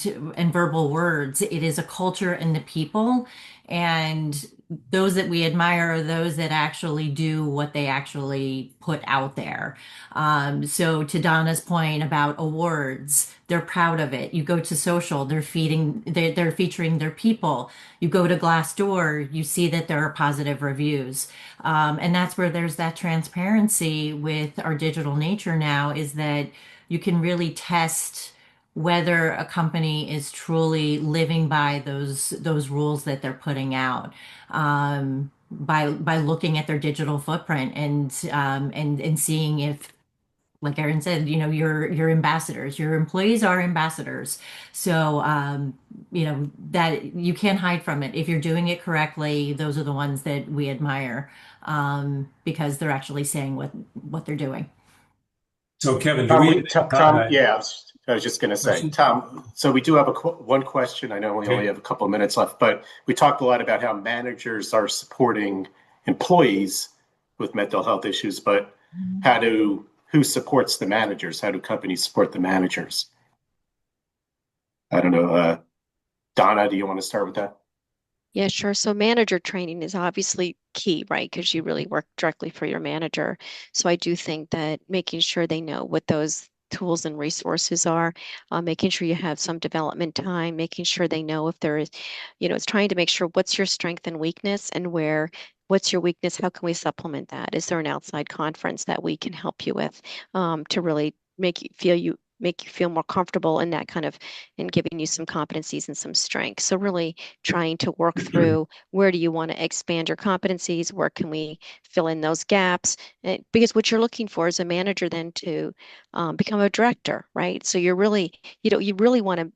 verbal words. It is a culture and the people. And those that we admire are those that actually do what they actually put out there. So to Donna's point about awards, they're proud of it. You go to social, they're featuring their people. You go to Glassdoor, you see that there are positive reviews. And that's where there's that transparency with our digital nature now, is that you can really test whether a company is truly living by those rules that they're putting out, by looking at their digital footprint and seeing if, like Erin said, your ambassadors, your employees are ambassadors. So that you can't hide from it. If you're doing it correctly, those are the ones that we admire, because they're actually saying what they're doing.
So Kevin, do
Tom,
we
Tom, yeah, I was just going to say,
question?
Tom, so we do have one question. I know we only have a couple of minutes left, but we talked a lot about how managers are supporting employees with mental health issues, but who supports the managers? How do companies support the managers? I don't know. Donna, do you want to start with that?
Yeah, sure. So manager training is obviously key, right? Because you really work directly for your manager. So I do think that making sure they know what those tools and resources are, making sure you have some development time, making sure they know if there is, it's trying to make sure what's your strength and weakness and what's your weakness? How can we supplement that? Is there an outside conference that we can help you with, to really make you feel more comfortable in that kind of, and giving you some competencies and some strengths. So really trying to work through, where do you want to expand your competencies? Where can we fill in those gaps? Because what you're looking for is a manager then to become a director, right? So you're really, you really want to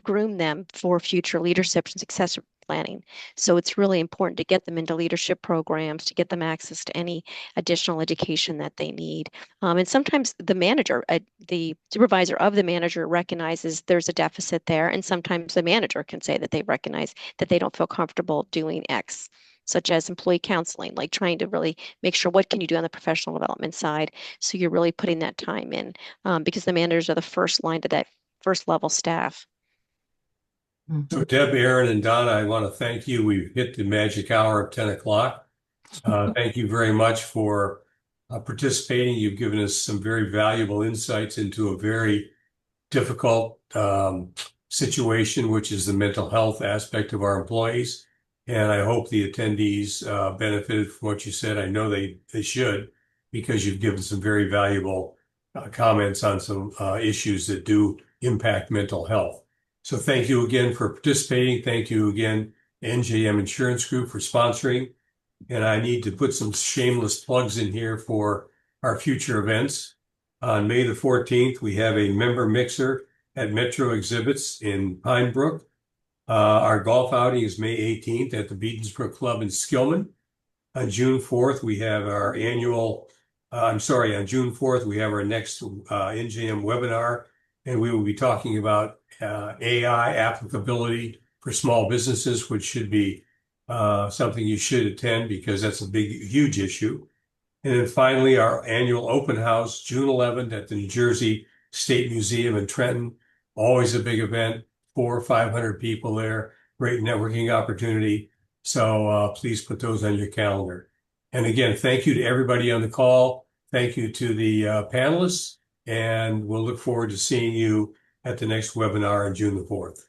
groom them for future leadership and succession planning. So it's really important to get them into leadership programs, to get them access to any additional education that they need. And sometimes the manager, the supervisor of the manager, recognizes there's a deficit there. And sometimes the manager can say that they recognize that they don't feel comfortable doing X, such as employee counseling, like trying to really make sure what can you do on the professional development side. So you're really putting that time in, because the managers are the first line to that first level staff.
So Deb, Aaron, and Donna, I want to thank you. We've hit the magic hour of 10 o'clock. Thank you very much for participating. You've given us some very valuable insights into a very difficult situation, which is the mental health aspect of our employees. And I hope the attendees benefited from what you said. I know they should, because you've given some very valuable comments on some issues that do impact mental health. So thank you again for participating. Thank you again, NJM Insurance Group, for sponsoring. And I need to put some shameless plugs in here for our future events. On May the 14th, we have a member mixer at Metro Exhibits in Pine Brook. Our golf outing is May 18th at the Beatonsbrook Club in Skillman. On June 4th, we have our on June 4th, we have our next NJM webinar, and we will be talking about AI applicability for small businesses, which should be something you should attend, because that's a huge issue. And then finally, our annual open house, June 11th at the New Jersey State Museum in Trenton. Always a big event, 400 or 500 people there, great networking opportunity. So please put those on your calendar. And again, thank you to everybody on the call. Thank you to the panelists, and we'll look forward to seeing you at the next webinar on June the 4th.